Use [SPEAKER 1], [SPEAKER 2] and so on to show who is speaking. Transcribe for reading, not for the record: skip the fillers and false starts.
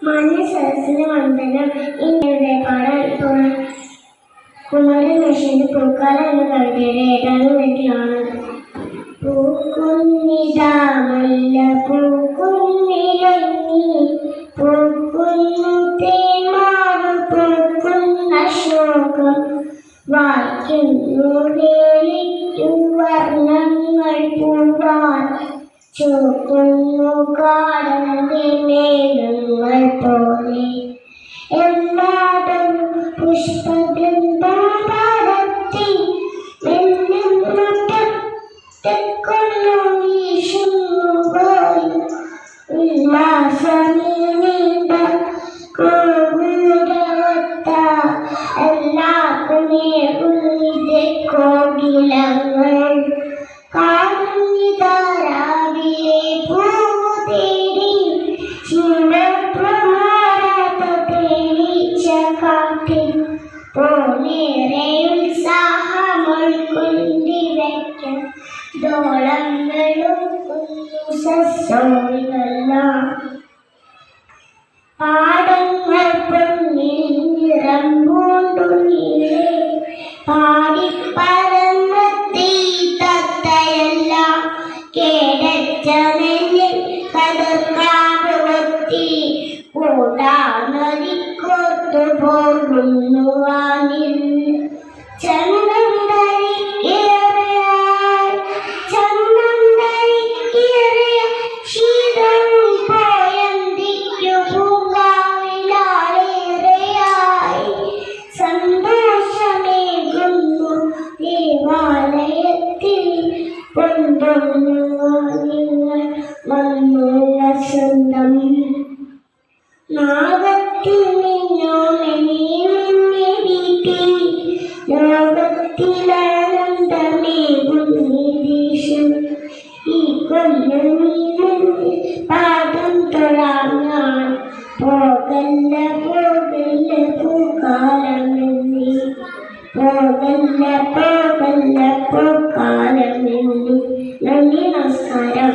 [SPEAKER 1] മാന്യസദസ്സിന് വന്ദനം. ഇന്നലെ പാടാൻ കുമാരനാശാന്റെ പൂക്കാലം എന്ന കവിതയുടെ ഏതാനും വരികളാണ്. പൂക്കുന്നിതാ മല്ല പൂക്കുന്നിലങ്ങി പൂക്കുന്നു തേന്മാവ് പൂക്കുന്ന ശോകം വായിക്കുന്നു വേലിക്കു വർണ്ണങ്ങൾ പൂവാൻ ചോക്കുന്നു കാടന്റെ മേഘങ്ങൾ പോലെ എല്ലാതും പുഷ്പബൃന്ദം പടർത്തി തെക്കൊന്നു വീശുമ്പോൾ ഉല്ലാസമീണ്ട കോവിലവത്ത എല്ലാക്കുമേകുന്നിതെ കോകിലങ്ങൾ കാണിതാരാവിലെ പൂവു തേടി ചിന്നപ്രമാരാത്ത തേനീച്ച കാട്ടിൽ പോലേറെ ഉത്സാഹമുൾക്കൊണ്ടിവയ്ക്കാൻ ദോളങ്ങളും സസ്സോളികളെല്ലാം പാടങ്ങൾ പൊന്നിൽ നിറം പൂണ്ടു നീളെ പാടിപ്പറന്നെത്തി തത്തയെല്ലാം കേടച്ച നെല്ലിൽ കതിർക്കാട് കൊത്തി കൂടാനരിക്കോത്തു പോകുന്നു വാനിൽ ദേവാലയത്തിൽ കൊണ്ടുവന്നു വന്നുള്ള സ്വന്തം നാഗത്തിൽ നിന്നോ വീട്ടി ലോകത്തിലാനന്ദമേകുന്നീദേശം ഈ കൊല്ലം പാദം തൊഴാൻ ഞാൻ പോകല്ല പോകല്ല പൂക്കാലമെന്നേ പോകല്ല പോകല്ല പൂക്കാലമെന്നേ. നന്ദി, നമസ്കാരം.